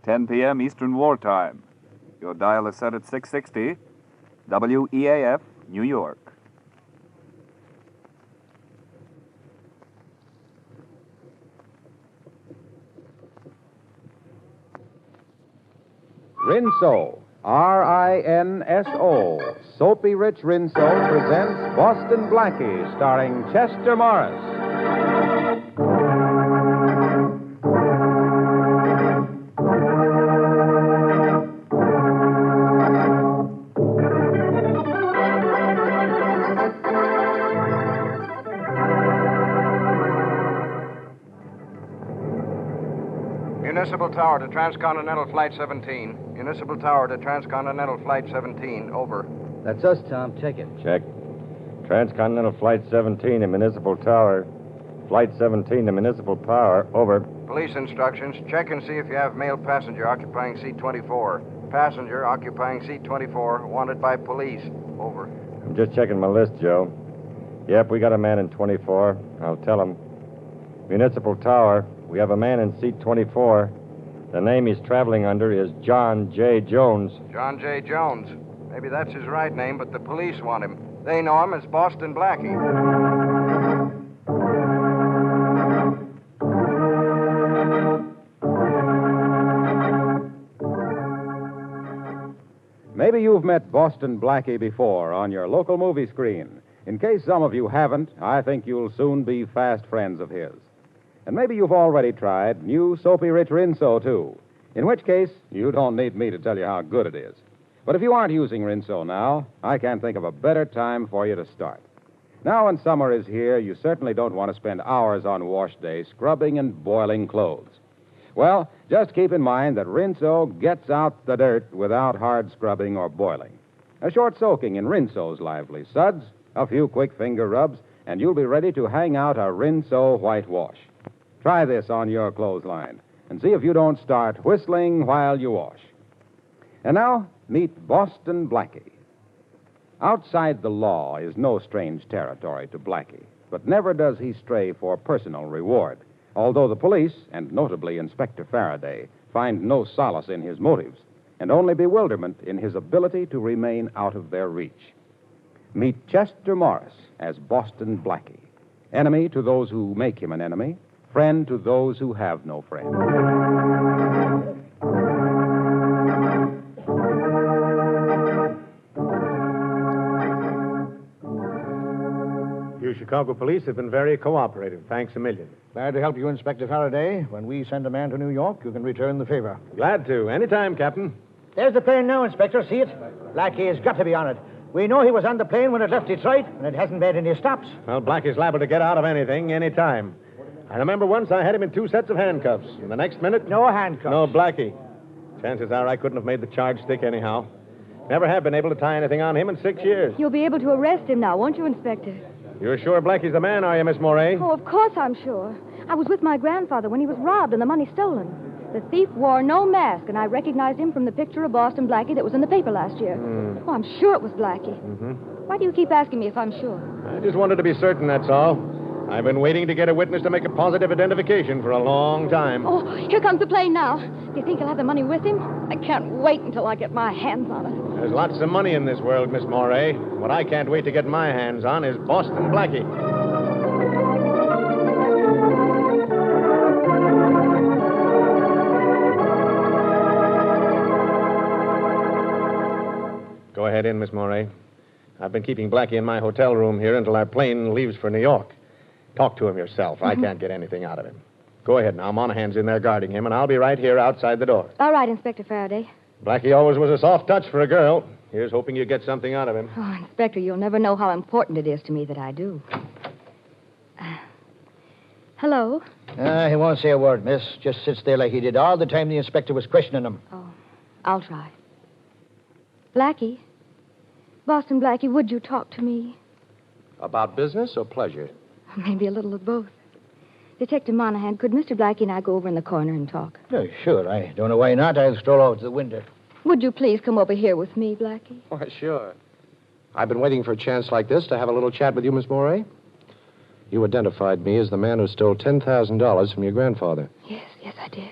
10 p.m. Eastern Wartime. Your dial is set at 660, WEAF, New York. Rinso, R-I-N-S-O, Soapy Rich Rinso presents Boston Blackie, starring Chester Morris. Municipal Tower to Transcontinental Flight 17. Municipal Tower to Transcontinental Flight 17. Over. That's us, Tom. Check it. Check. Transcontinental Flight 17 to Municipal Tower. Flight 17 to Municipal Power. Over. Police instructions. Check and see if you have male passenger occupying seat 24. Passenger occupying seat 24. Wanted by police. Over. I'm just checking my list, Joe. Yep, we got a man in 24. I'll tell him. Municipal Tower. We have a man in seat 24. The name he's traveling under is John J. Jones. John J. Jones. Maybe that's his right name, but the police want him. They know him as Boston Blackie. Maybe you've met Boston Blackie before on your local movie screen. In case some of you haven't, I think you'll soon be fast friends of his. And maybe you've already tried new Soapy Rich Rinso, too. In which case, you don't need me to tell you how good it is. But if you aren't using Rinso now, I can't think of a better time for you to start. Now, when summer is here, you certainly don't want to spend hours on wash day scrubbing and boiling clothes. Well, just keep in mind that Rinso gets out the dirt without hard scrubbing or boiling. A short soaking in Rinso's lively suds, a few quick finger rubs, and you'll be ready to hang out a Rinso whitewash. Try this on your clothesline and see if you don't start whistling while you wash. And now, meet Boston Blackie. Outside the law is no strange territory to Blackie, but never does he stray for personal reward, although the police, and notably Inspector Faraday, find no solace in his motives and only bewilderment in his ability to remain out of their reach. Meet Chester Morris as Boston Blackie, enemy to those who make him an enemy, friend to those who have no friend. You Chicago police have been very cooperative. Thanks a million. Glad to help you, Inspector Faraday. When we send a man to New York, you can return the favor. Glad to. Anytime, Captain. There's the plane now, Inspector. See it? Blackie has got to be on it. We know he was on the plane when it left Detroit, and it hasn't made any stops. Well, Blackie's liable to get out of anything, anytime. I remember once I had him in 2 sets of handcuffs, and the next minute... No handcuffs. No, Blackie. Chances are I couldn't have made the charge stick anyhow. Never have been able to tie anything on him in 6 years. You'll be able to arrest him now, won't you, Inspector? You're sure Blackie's the man, are you, Miss Moray? Oh, of course I'm sure. I was with my grandfather when he was robbed and the money stolen. The thief wore no mask, and I recognized him from the picture of Boston Blackie that was in the paper last year. Oh, I'm sure it was Blackie. Mm-hmm. Why do you keep asking me if I'm sure? I just wanted to be certain, that's all. I've been waiting to get a witness to make a positive identification for a long time. Oh, here comes the plane now. Do you think he'll have the money with him? I can't wait until I get my hands on it. There's lots of money in this world, Miss Moray. What I can't wait to get my hands on is Boston Blackie. Go ahead in, Miss Moray. I've been keeping Blackie in my hotel room here until our plane leaves for New York. Talk to him yourself. I can't get anything out of him. Go ahead now. Monahan's in there guarding him, and I'll be right here outside the door. All right, Inspector Faraday. Blackie always was a soft touch for a girl. Here's hoping you get something out of him. Oh, Inspector, you'll never know how important it is to me that I do. Hello? He won't say a word, miss. Just sits there like he did all the time the inspector was questioning him. Oh, I'll try. Blackie? Boston Blackie, would you talk to me? About business or pleasure? Maybe a little of both. Detective Monahan, could Mr. Blackie and I go over in the corner and talk? Oh, sure. I don't know why not. I'll stroll over to the window. Would you please come over here with me, Blackie? Why, sure. I've been waiting for a chance like this to have a little chat with you, Miss Moray. You identified me as the man who stole $10,000 from your grandfather. Yes, I did.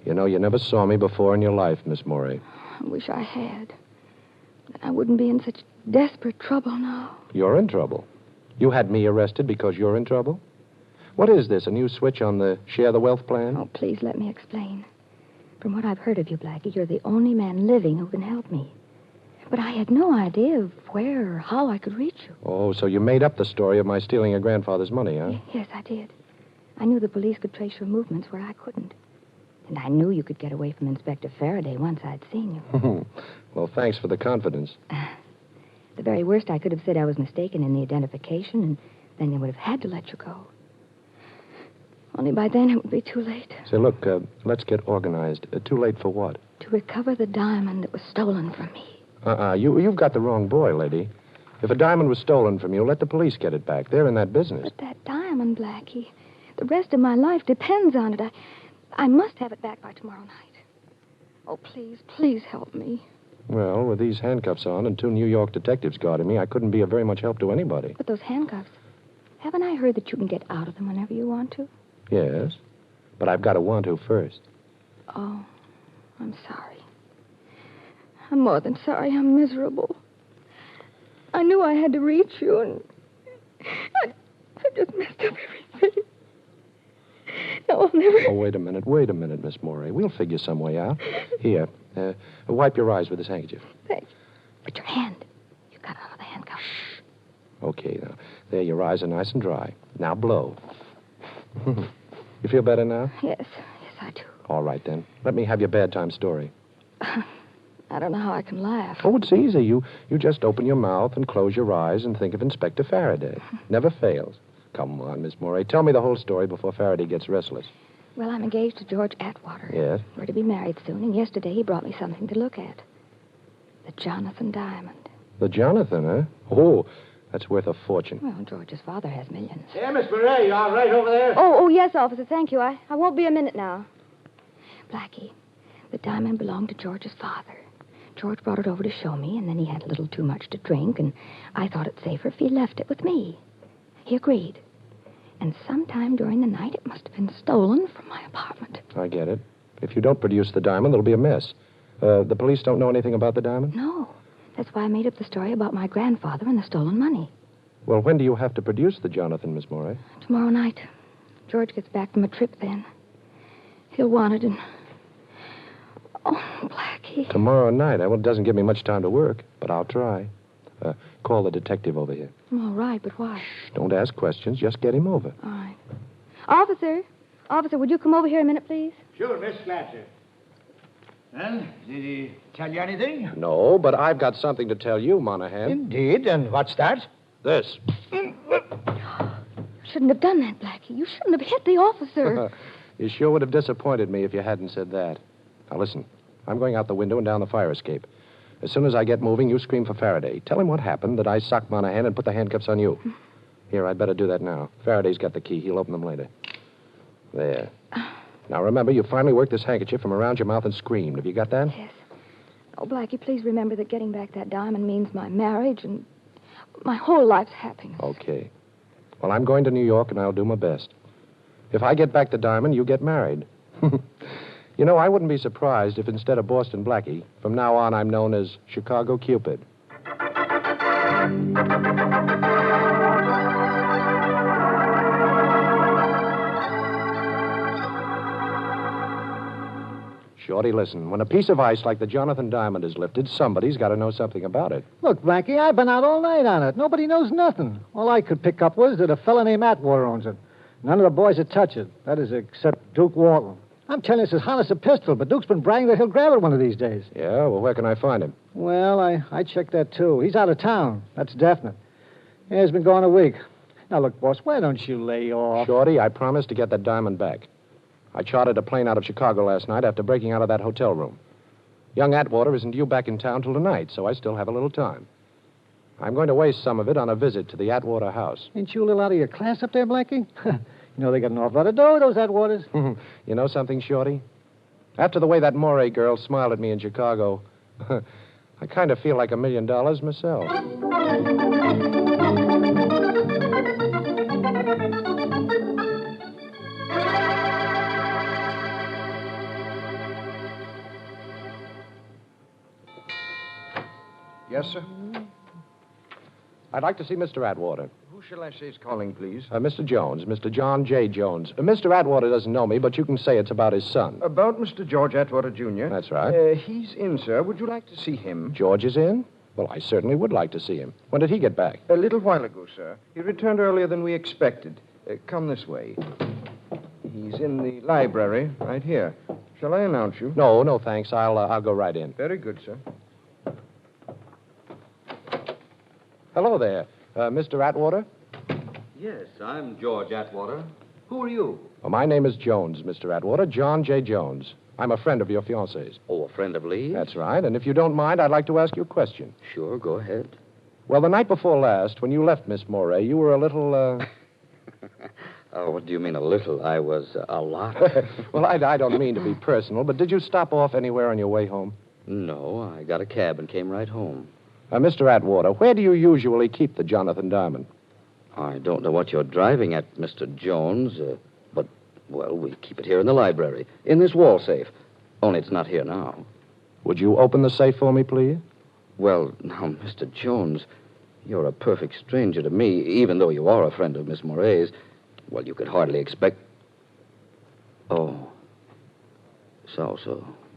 You know, you never saw me before in your life, Miss Morey. I wish I had. Then I wouldn't be in such desperate trouble now. You're in trouble. You had me arrested because you're in trouble? What is this, a new switch on the Share the Wealth plan? Oh, please let me explain. From what I've heard of you, Blackie, you're the only man living who can help me. But I had no idea of where or how I could reach you. Oh, so you made up the story of my stealing your grandfather's money, huh? Yes, I did. I knew the police could trace your movements where I couldn't. And I knew you could get away from Inspector Faraday once I'd seen you. Well, thanks for the confidence. The very worst, I could have said I was mistaken in the identification, and then they would have had to let you go. Only by then it would be too late. Say, look, let's get organized. Too late for what? To recover the diamond that was stolen from me. You've got the wrong boy, lady. If a diamond was stolen from you, let the police get it back. They're in that business. But that diamond, Blackie, the rest of my life depends on it. I must have it back by tomorrow night. Oh, please help me. Well, with these handcuffs on and 2 New York detectives guarding me, I couldn't be of very much help to anybody. But those handcuffs, haven't I heard that you can get out of them whenever you want to? Yes, but I've got to want to first. Oh, I'm sorry. I'm more than sorry. I'm miserable. I knew I had to reach you, and I just messed up everything. No, I'll never... Oh, wait a minute, Miss Morey. We'll figure some way out. Here, wipe your eyes with this handkerchief. Thanks. But your hand. You got out of the handcuffs. Okay, now. There, your eyes are nice and dry. Now blow. You feel better now? Yes, I do. All right, then. Let me have your bad time story. I don't know how I can laugh. Oh, it's easy. You just open your mouth and close your eyes and think of Inspector Faraday. Never fails. Come on, Miss Morey. Tell me the whole story before Faraday gets restless. Well, I'm engaged to George Atwater. Yes? We're to be married soon, and yesterday he brought me something to look at. The Jonathan diamond. The Jonathan, huh? Oh, that's worth a fortune. Well, George's father has millions. Hey, Miss Murray, you all right over there? Oh, yes, officer, thank you. I won't be a minute now. Blackie, the diamond belonged to George's father. George brought it over to show me, and then he had a little too much to drink, and I thought it safer if he left it with me. He agreed. And sometime during the night, it must have been stolen from my apartment. I get it. If you don't produce the diamond, there'll be a mess. The police don't know anything about the diamond? No. That's why I made up the story about my grandfather and the stolen money. Well, when do you have to produce the Jonathan, Miss Morey? Tomorrow night. George gets back from a trip then. He'll want it, and... Oh, Blackie. Tomorrow night? Well, it doesn't give me much time to work, but I'll try. Call the detective over here. All right, but why? Shh, don't ask questions. Just get him over. All right. Officer, would you come over here a minute, please? Sure, Miss Fletcher. Well, did he tell you anything? No, but I've got something to tell you, Monahan. Indeed, and what's that? This. Shouldn't have done that, Blackie. You shouldn't have hit the officer. You sure would have disappointed me if you hadn't said that. Now, listen. I'm going out the window and down the fire escape. As soon as I get moving, you scream for Faraday. Tell him what happened, that I socked Monahan and put the handcuffs on you. Here, I'd better do that now. Faraday's got the key. He'll open them later. There. Now, remember, you finally worked this handkerchief from around your mouth and screamed. Have you got that? Yes. Oh, Blackie, please remember that getting back that diamond means my marriage and my whole life's happiness. Okay. Well, I'm going to New York, and I'll do my best. If I get back the diamond, you get married. You know, I wouldn't be surprised if instead of Boston Blackie, from now on I'm known as Chicago Cupid. Shorty, listen. When a piece of ice like the Jonathan diamond is lifted, somebody's got to know something about it. Look, Blackie, I've been out all night on it. Nobody knows nothing. All I could pick up was that a fella named Atwater owns it. None of the boys would touch it. That is, except Duke Walton. I'm telling you, it's as hot as a pistol, but Duke's been bragging that he'll grab it one of these days. Yeah? Well, where can I find him? Well, I checked that, too. He's out of town. That's definite. Yeah, he's been gone a week. Now, look, boss, why don't you lay off? Shorty, I promised to get that diamond back. I chartered a plane out of Chicago last night after breaking out of that hotel room. Young Atwater isn't due back in town till tonight, so I still have a little time. I'm going to waste some of it on a visit to the Atwater house. Ain't you a little out of your class up there, Blackie? You know they got an awful lot of dough, those Atwaters. You know something, Shorty? After the way that Morey girl smiled at me in Chicago, I kind of feel like $1 million myself. Yes, sir? I'd like to see Mr. Atwater. Who shall I say is calling, please? Mr. Jones, Mr. John J. Jones. Mr. Atwater doesn't know me, but you can say it's about his son. About Mr. George Atwater, Jr.? That's right. He's in, sir. Would you like to see him? George is in? Well, I certainly would like to see him. When did he get back? A little while ago, sir. He returned earlier than we expected. Come this way. He's in the library, right here. Shall I announce you? No, thanks. I'll go right in. Very good, sir. Hello there. Mr. Atwater? Yes, I'm George Atwater. Who are you? Well, my name is Jones, Mr. Atwater. John J. Jones. I'm a friend of your fiancée's. Oh, a friend of Lee's? That's right. And if you don't mind, I'd like to ask you a question. Sure, go ahead. Well, the night before last, when you left Miss Moray, you were a little, Oh, what do you mean, a little? I was a lot. Well, I don't mean to be personal, but did you stop off anywhere on your way home? No, I got a cab and came right home. Mr. Atwater, where do you usually keep the Jonathan Diamond? I don't know what you're driving at, Mr. Jones, but, well, we keep it here in the library, in this wall safe. Only it's not here now. Would you open the safe for me, please? Well, now, Mr. Jones, you're a perfect stranger to me, even though you are a friend of Miss Moray's. Well, you could hardly expect... Oh. So,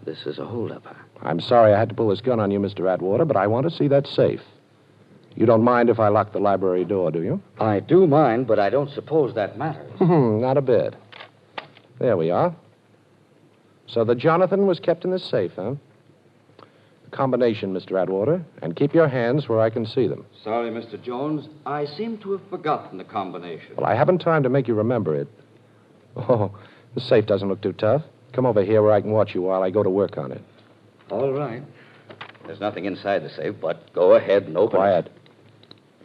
this is a holdup, huh? I'm sorry I had to pull this gun on you, Mr. Atwater, but I want to see that safe. You don't mind if I lock the library door, do you? I do mind, but I don't suppose that matters. Not a bit. There we are. So the Jonathan was kept in this safe, huh? The combination, Mr. Atwater, and keep your hands where I can see them. Sorry, Mr. Jones. I seem to have forgotten the combination. Well, I haven't time to make you remember it. Oh, the safe doesn't look too tough. Come over here where I can watch you while I go to work on it. All right. There's nothing inside the safe, but go ahead and open Quiet.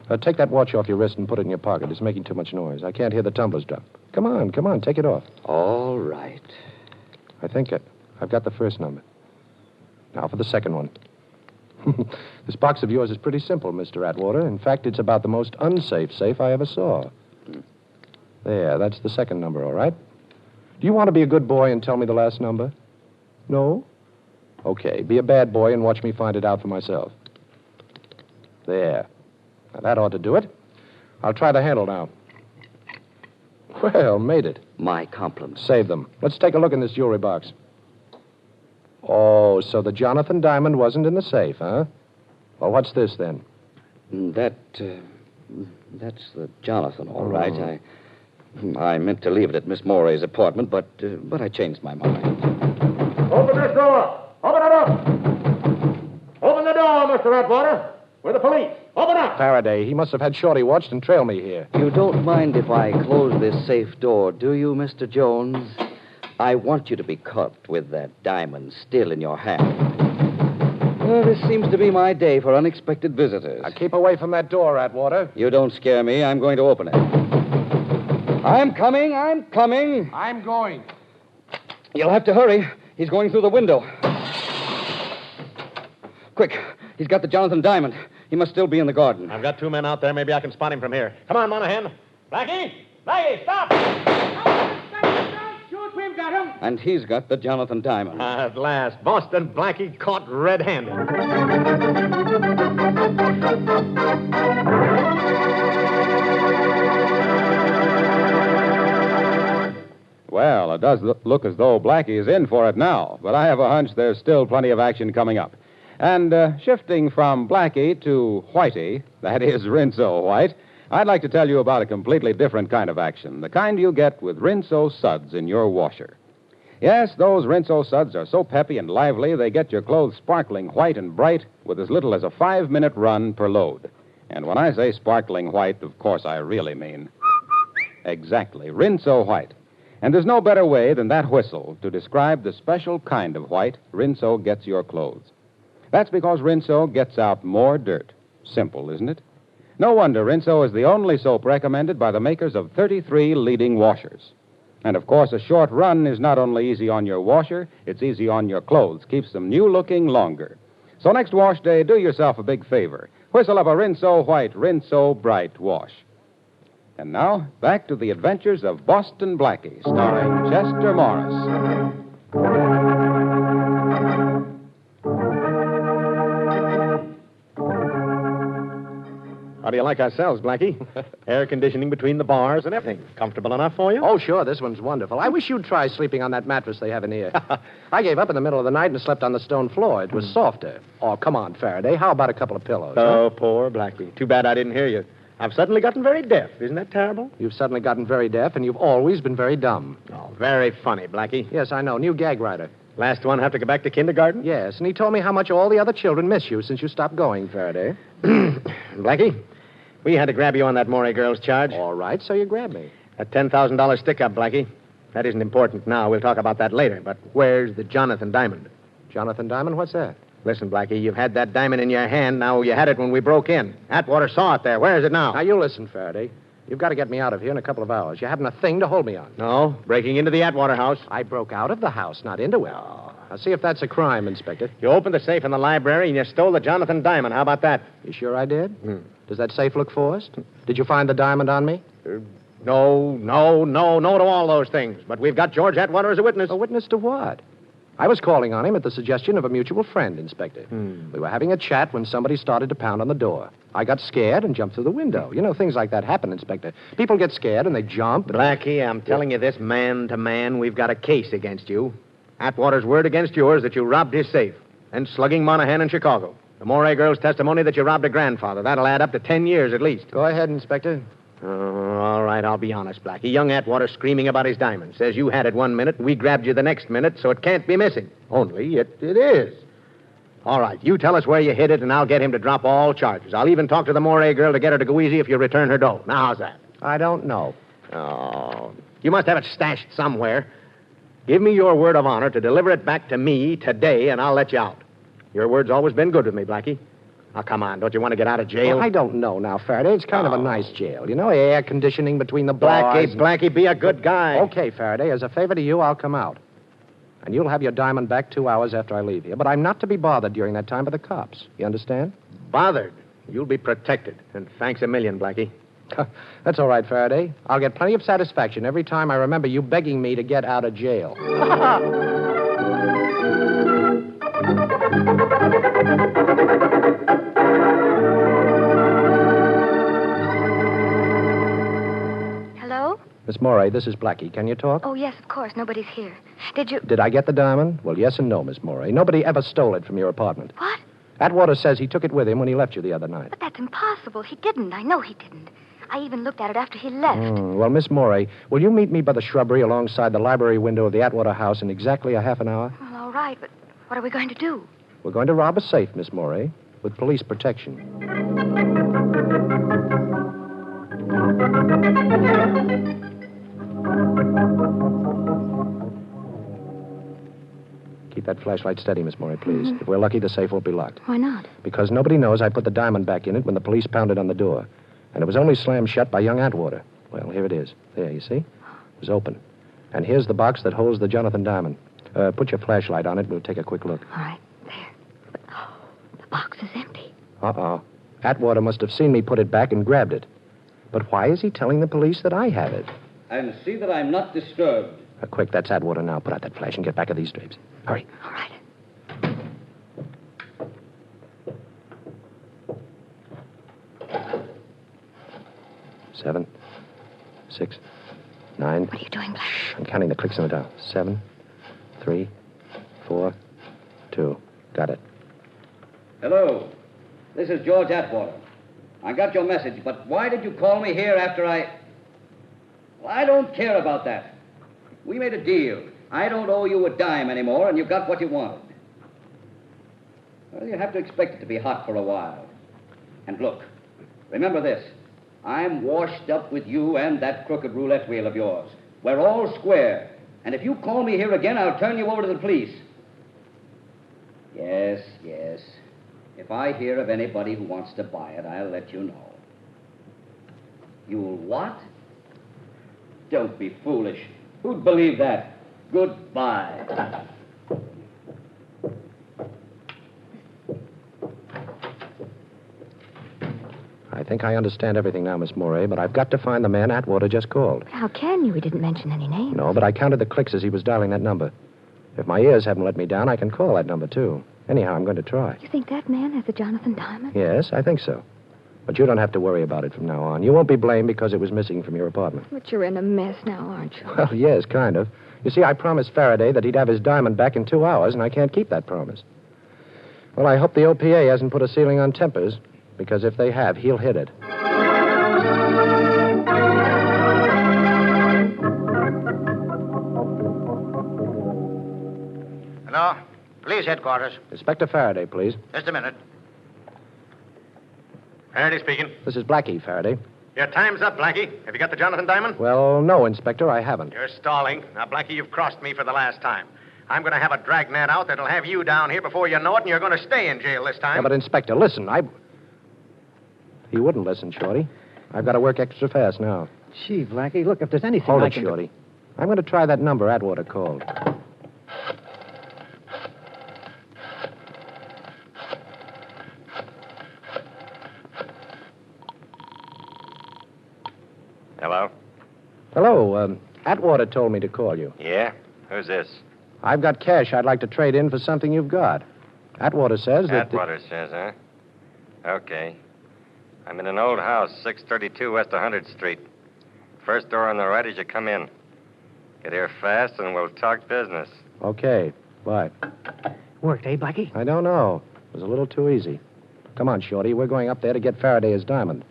it. Take that watch off your wrist and put it in your pocket. It's making too much noise. I can't hear the tumblers drop. Come on, take it off. All right. I think I've got the first number. Now for the second one. This box of yours is pretty simple, Mr. Atwater. In fact, it's about the most unsafe safe I ever saw. There, that's the second number, all right? Do you want to be a good boy and tell me the last number? No? Okay, be a bad boy and watch me find it out for myself. There. Now, that ought to do it. I'll try the handle now. Well, made it. My compliments. Save them. Let's take a look in this jewelry box. Oh, so the Jonathan Diamond wasn't in the safe, huh? Well, what's this, then? That's the Jonathan, all right. I meant to leave it at Miss Moray's apartment, but I changed my mind. Open this door! Open it up! Open the door, Mr. Atwater. We're the police. Open up! Faraday, he must have had Shorty watched and trailed me here. You don't mind if I close this safe door, do you, Mr. Jones? I want you to be caught with that diamond still in your hand. Well, this seems to be my day for unexpected visitors. Now, keep away from that door, Atwater. You don't scare me. I'm going to open it. I'm coming. I'm going. You'll have to hurry. He's going through the window. Quick. He's got the Jonathan Diamond. He must still be in the garden. I've got 2 men out there. Maybe I can spot him from here. Come on, Monahan. Blackie! Blackie, stop! Shoot, we've got him. And he's got the Jonathan Diamond. At last. Boston Blackie caught red-handed. Well, it does look as though Blackie is in for it now, but I have a hunch there's still plenty of action coming up. And shifting from Blackie to Whitey, that is Rinso White, I'd like to tell you about a completely different kind of action, the kind you get with Rinso suds in your washer. Yes, those Rinso suds are so peppy and lively, they get your clothes sparkling white and bright with as little as a 5-minute run per load. And when I say sparkling white, of course I really mean exactly, Rinso White. And there's no better way than that whistle to describe the special kind of white Rinso gets your clothes. That's because Rinso gets out more dirt. Simple, isn't it? No wonder Rinso is the only soap recommended by the makers of 33 leading washers. And, of course, a short run is not only easy on your washer, it's easy on your clothes, keeps them new-looking longer. So next wash day, do yourself a big favor. Whistle up a Rinso White, Rinso Bright wash. And now, back to the adventures of Boston Blackie, starring Chester Morris. How do you like ourselves, Blackie? Air conditioning between the bars and everything. Comfortable enough for you? Oh, sure, this one's wonderful. I wish you'd try sleeping on that mattress they have in here. I gave up in the middle of the night and slept on the stone floor. It was softer. Oh, come on, Faraday. How about a couple of pillows? Oh, poor Blackie. Too bad I didn't hear you. I've suddenly gotten very deaf. Isn't that terrible? You've suddenly gotten very deaf, and you've always been very dumb. Oh, very funny, Blackie. Yes, I know. New gag writer. Last one have to go back to kindergarten? Yes, and he told me how much all the other children miss you since you stopped going, Faraday. Blackie, we had to grab you on that Morey girl's charge. All right, so you grabbed me. A $10,000 stick-up, Blackie. That isn't important now. We'll talk about that later. But where's the Jonathan diamond? Jonathan Diamond? What's that? Listen, Blackie, you've had that diamond in your hand. Now, you had it when we broke in. Atwater saw it there. Where is it now? Now, you listen, Faraday. You've got to get me out of here in a couple of hours. You haven't a thing to hold me on. No, breaking into the Atwater house. I broke out of the house, not into it. Oh. Now, see if that's a crime, Inspector. You opened the safe in the library and you stole the Jonathan diamond. How about that? You sure I did? Does that safe look forced? Did you find the diamond on me? No to all those things. But we've got George Atwater as a witness. A witness to what? I was calling on him at the suggestion of a mutual friend, Inspector. We were having a chat when somebody started to pound on the door. I got scared and jumped through the window. You know, things like that happen, Inspector. People get scared and they jump. Blackie, I'm telling you this man to man, we've got a case against you. Atwater's word against yours that you robbed his safe. And slugging Monahan in Chicago. The Morey girl's testimony that you robbed a grandfather. That'll add up to 10 years at least. Go ahead, Inspector. All right, I'll be honest, Blackie. Young Atwater screaming about his diamond. Says you had it 1 minute, we grabbed you the next minute, so it can't be missing. Only it is. All right, you tell us where you hid it, and I'll get him to drop all charges. I'll even talk to the Morey girl to get her to go easy if you return her dough. Now, how's that? I don't know. Oh, you must have it stashed somewhere. Give me your word of honor to deliver it back to me today, and I'll let you out. Your word's always been good with me, Blackie. Now, come on. Don't you want to get out of jail? Well, I don't know now, Faraday. It's kind of a nice jail. You know, air conditioning between the bars. Blackie, be a good guy. Okay, Faraday. As a favor to you, I'll come out. And you'll have your diamond back 2 hours after I leave here. But I'm not to be bothered during that time by the cops. You understand? Bothered? You'll be protected. And thanks a million, Blackie. That's all right, Faraday. I'll get plenty of satisfaction every time I remember you begging me to get out of jail. Hello? Miss Morey, this is Blackie. Can you talk? Oh, yes, of course. Nobody's here. Did you... Did I get the diamond? Well, yes and no, Miss Morey. Nobody ever stole it from your apartment. What? Atwater says he took it with him when he left you the other night. But that's impossible. He didn't. I know he didn't. I even looked at it after he left. Well, Miss Morey, will you meet me by the shrubbery alongside the library window of the Atwater house in exactly a half an hour? Well, all right, but what are we going to do? We're going to rob a safe, Miss Morey, with police protection. Keep that flashlight steady, Miss Morey, please. If we're lucky, the safe won't be locked. Why not? Because nobody knows I put the diamond back in it when the police pounded on the door. And it was only slammed shut by young Atwater. Well, here it is. There, you see? It was open. And here's the box that holds the Jonathan diamond. Put your flashlight on it. We'll take a quick look. All right, there. But, the box is empty. Uh-oh. Atwater must have seen me put it back and grabbed it. But why is he telling the police that I have it? And see that I'm not disturbed. Quick, that's Atwater now. Put out that flash and get back of these drapes. Hurry. All right. 7, 6, 9. What are you doing, Black? I'm counting the clicks in the dial. 7, 3, 4, 2. Got it. Hello. This is George Atwater. I got your message, but why did you call me here after I... Well, I don't care about that. We made a deal. I don't owe you a dime anymore, and you got what you wanted. Well, you have to expect it to be hot for a while. And look, remember this. I'm washed up with you and that crooked roulette wheel of yours. We're all square. And if you call me here again, I'll turn you over to the police. Yes. If I hear of anybody who wants to buy it, I'll let you know. You'll what? Don't be foolish. Who'd believe that? Goodbye. I think I understand everything now, Miss Morey, but I've got to find the man Atwater just called. How can you? He didn't mention any names. No, but I counted the clicks as he was dialing that number. If my ears haven't let me down, I can call that number, too. Anyhow, I'm going to try. You think that man has the Jonathan diamond? Yes, I think so. But you don't have to worry about it from now on. You won't be blamed because it was missing from your apartment. But you're in a mess now, aren't you? Well, yes, kind of. You see, I promised Faraday that he'd have his diamond back in 2 hours, and I can't keep that promise. Well, I hope the OPA hasn't put a ceiling on tempers, because if they have, he'll hit it. Hello? Police headquarters. Inspector Faraday, please. Just a minute. Faraday speaking. This is Blackie, Faraday. Your time's up, Blackie. Have you got the Jonathan Diamond? Well, no, Inspector, I haven't. You're stalling. Now, Blackie, you've crossed me for the last time. I'm going to have a dragnet out that'll have you down here before you know it, and you're going to stay in jail this time. Yeah, but, Inspector, listen, He wouldn't listen, Shorty. I've got to work extra fast now. Gee, Blackie, look, if there's anything Hold I it, can Shorty. I'm going to try that number Atwater called. Hello? Hello, Atwater told me to call you. Yeah? Who's this? I've got cash I'd like to trade in for something you've got. Atwater says that... Atwater says, huh? Okay. I'm in an old house, 632 West 100th Street. First door on the right as you come in. Get here fast and we'll talk business. Okay, bye. Worked, eh, Blackie? I don't know. It was a little too easy. Come on, Shorty. We're going up there to get Faraday his diamond.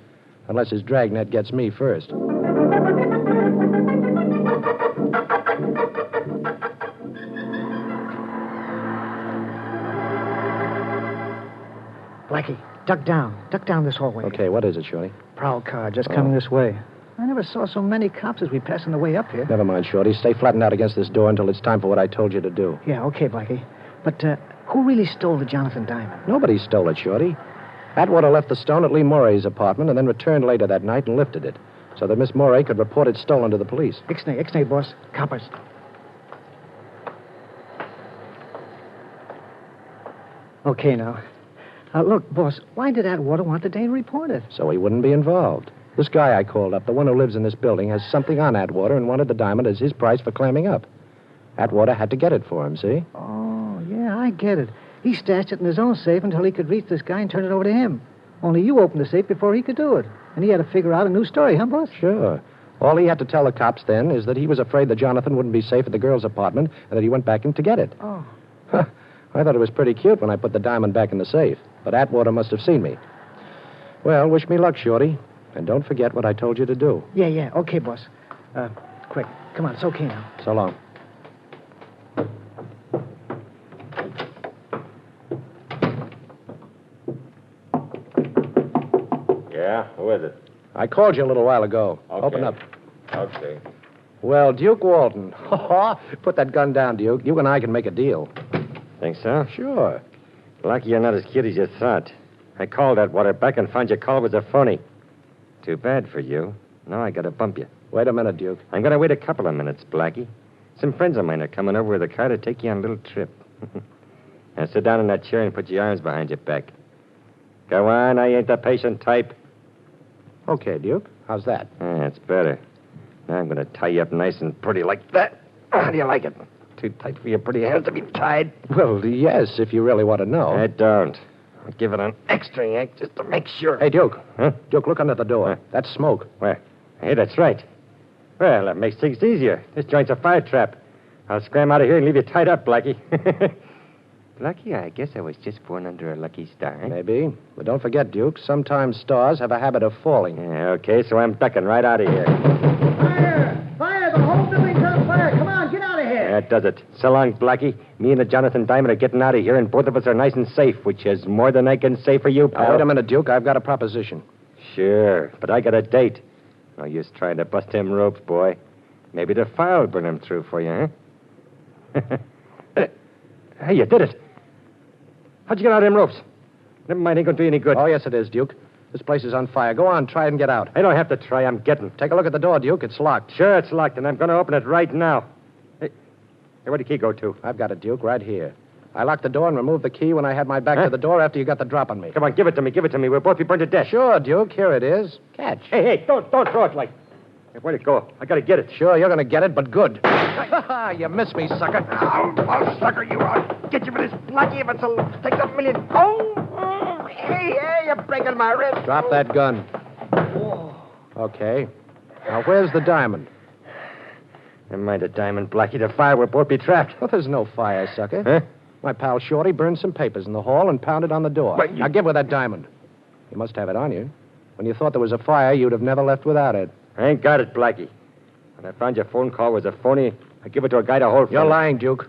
Unless his dragnet gets me first. Blackie, duck down. Duck down this hallway. Okay, what is it, Shorty? Prowl car just coming this way. I never saw so many cops as we pass on the way up here. Never mind, Shorty. Stay flattened out against this door until it's time for what I told you to do. Yeah, okay, Blackie. But who really stole the Jonathan Diamond? Nobody stole it, Shorty. Atwater left the stone at Lee Moray's apartment and then returned later that night and lifted it so that Miss Moray could report it stolen to the police. Ixnay, boss. Coppers. Okay, now. Look, boss, why did Atwater want the day to report it? So he wouldn't be involved. This guy I called up, the one who lives in this building, has something on Atwater and wanted the diamond as his price for clamming up. Atwater had to get it for him, see? Oh, yeah, I get it. He stashed it in his own safe until he could reach this guy and turn it over to him. Only you opened the safe before he could do it. And he had to figure out a new story, huh, boss? Sure. All he had to tell the cops then is that he was afraid that Jonathan wouldn't be safe at the girl's apartment and that he went back in to get it. Oh. I thought it was pretty cute when I put the diamond back in the safe, but Atwater must have seen me. Well, wish me luck, Shorty. And don't forget what I told you to do. Yeah. Okay, boss. Quick. Come on, it's okay now. So long. Yeah? Who is it? I called you a little while ago. Okay. Open up. Okay. Well, Duke Walton. Put that gun down, Duke. You and I can make a deal. Think so? Sure. Lucky you're not as cute as you thought. I called Atwater back and found your call was a phony. Too bad for you. Now I gotta bump you. Wait a minute, Duke. I'm gonna wait a couple of minutes, Blackie. Some friends of mine are coming over with a car to take you on a little trip. Now sit down in that chair and put your arms behind your back. Go on, I ain't the patient type. Okay, Duke. How's that? That's better. Now I'm gonna tie you up nice and pretty like that. How do you like it? Too tight for your pretty hands to be tied? Well, yes, if you really want to know. I don't. I'll give it an extra yank just to make sure. Hey, Duke. Huh? Duke, look under the door. Huh? That's smoke. Where? Hey, that's right. Well, that makes things easier. This joint's a fire trap. I'll scram out of here and leave you tied up, Blackie. Blackie, I guess I was just born under a lucky star. Eh? Maybe. But don't forget, Duke, sometimes stars have a habit of falling. Yeah, okay, so I'm ducking right out of here. Fire! Fire! The whole building's on fire! Come on, get out of here! That does it. So long, Blackie. Me and the Jonathan Diamond are getting out of here, and both of us are nice and safe, which is more than I can say for you, pal. Wait a minute, Duke. I've got a proposition. Sure, but I got a date. No use trying to bust them ropes, boy. Maybe the fire will burn them through for you, huh? Hey, you did it. How'd you get out of them ropes? Never mind, ain't gonna do you any good. Oh, yes, it is, Duke. This place is on fire. Go on, try and get out. I don't have to try, I'm getting. Take a look at the door, Duke. It's locked. Sure, it's locked, and I'm gonna open it right now. Hey, where'd the key go to? I've got it, Duke, right here. I locked the door and removed the key when I had my back to the door after you got the drop on me. Come on, give it to me, give it to me. We'll both be burned to death. Sure, Duke. Here it is. Catch. Hey, don't throw it like... Hey, where'd it go? I gotta get it. Sure, you're going to get it, but good. You missed me, sucker. I'll sucker you out. Get you for this Blackie if it's takes a million. Oh, hey, you're breaking my wrist. Drop that gun. Okay. Now, where's the diamond? Never mind the diamond, Blackie. The fire will both be trapped. Well, there's no fire, sucker. Huh? My pal Shorty burned some papers in the hall and pounded on the door. But you- Now, give her that diamond. You must have it on you. When you thought there was a fire, you'd have never left without it. I ain't got it, Blackie. When I found your phone call was a phony, I give it to a guy to hold for You're me. lying, Duke.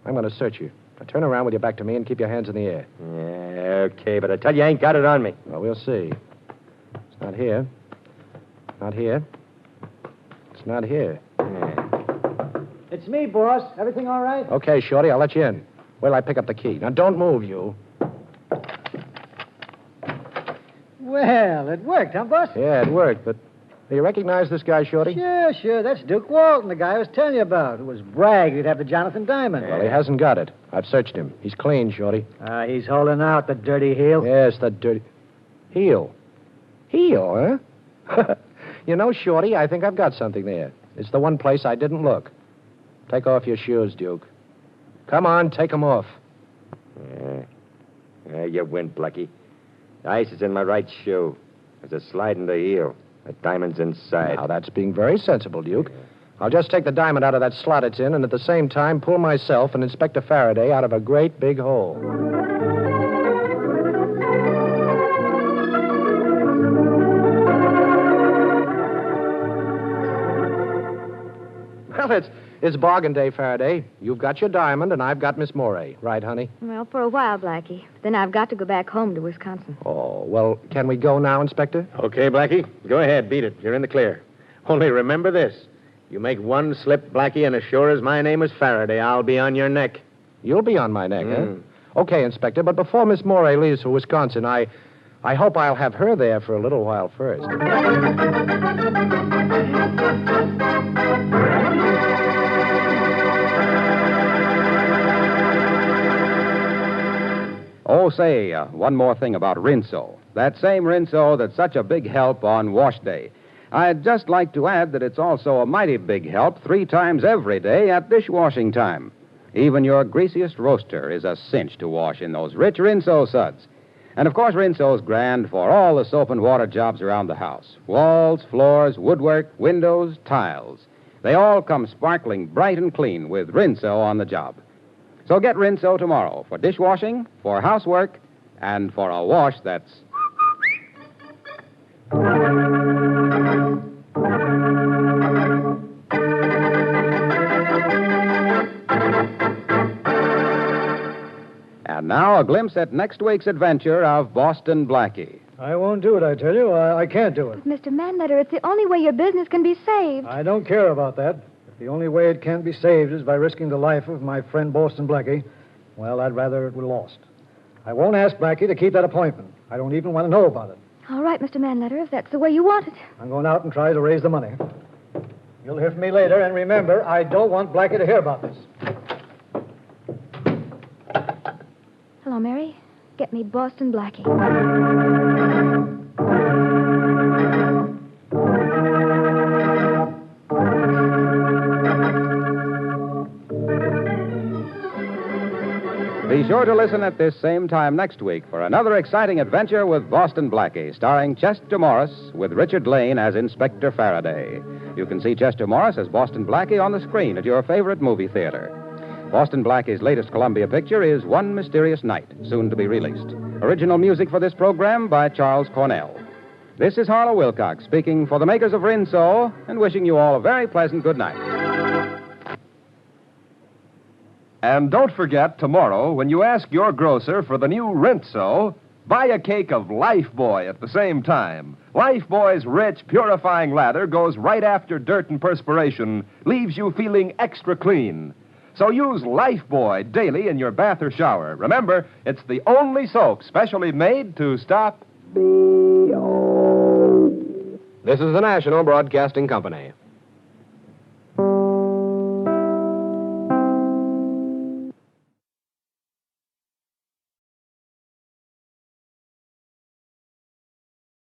I'm going to search you. Now, turn around with your back to me and keep your hands in the air. Yeah, okay, but I tell you, I ain't got it on me. Well, we'll see. It's not here. Not here. It's not here. It's me, boss. Everything all right? Okay, Shorty, I'll let you in. Wait till I pick up the key. Now, don't move, you. Well, it worked, huh, boss? Yeah, it worked, but do you recognize this guy, Shorty? Sure. That's Duke Walton, the guy I was telling you about. It was brag he'd have the Jonathan Diamond. Well, he hasn't got it. I've searched him. He's clean, Shorty. He's holding out, the dirty heel. Yes, the dirty... Heel. Heel, huh? You know, Shorty, I think I've got something there. It's the one place I didn't look. Take off your shoes, Duke. Come on, take them off. Yeah, you win, Blackie. The ice is in my right shoe. There's a slide in the heel. The diamond's inside. Now, that's being very sensible, Duke. I'll just take the diamond out of that slot it's in and at the same time pull myself and Inspector Faraday out of a great big hole. Well, it's bargain day, Faraday. You've got your diamond, and I've got Miss Morey. Right, honey? Well, for a while, Blackie. Then I've got to go back home to Wisconsin. Oh, well, can we go now, Inspector? Okay, Blackie. Go ahead. Beat it. You're in the clear. Only remember this. You make one slip, Blackie, and as sure as my name is Faraday, I'll be on your neck. You'll be on my neck, huh? Okay, Inspector, but before Miss Morey leaves for Wisconsin, I hope I'll have her there for a little while first. Oh, say, one more thing about Rinso. That same Rinso that's such a big help on wash day. I'd just like to add that it's also a mighty big help 3 times every day at dishwashing time. Even your greasiest roaster is a cinch to wash in those rich Rinso suds. And, of course, Rinso's grand for all the soap and water jobs around the house. Walls, floors, woodwork, windows, tiles. They all come sparkling bright and clean with Rinso on the job. So get Rinso tomorrow for dishwashing, for housework, and for a wash that's... And now a glimpse at next week's adventure of Boston Blackie. I won't do it, I tell you. I can't do it. Mr. Manletter, it's the only way your business can be saved. I don't care about that. If the only way it can be saved is by risking the life of my friend Boston Blackie, well, I'd rather it were lost. I won't ask Blackie to keep that appointment. I don't even want to know about it. All right, Mr. Manletter, if that's the way you want it. I'm going out and try to raise the money. You'll hear from me later, and remember, I don't want Blackie to hear about this. Hello, Mary. Get me Boston Blackie. Be sure to listen at this same time next week for another exciting adventure with Boston Blackie, starring Chester Morris with Richard Lane as Inspector Faraday. You can see Chester Morris as Boston Blackie on the screen at your favorite movie theater. Boston Blackie's latest Columbia picture is One Mysterious Night, soon to be released. Original music for this program by Charles Cornell. This is Harlow Wilcox speaking for the makers of Rinso and wishing you all a very pleasant good night. And don't forget, tomorrow, when you ask your grocer for the new Rinso, buy a cake of Lifebuoy at the same time. Lifebuoy's rich, purifying lather goes right after dirt and perspiration, leaves you feeling extra clean. So use Lifebuoy daily in your bath or shower. Remember, it's the only soap specially made to stop... This is the National Broadcasting Company.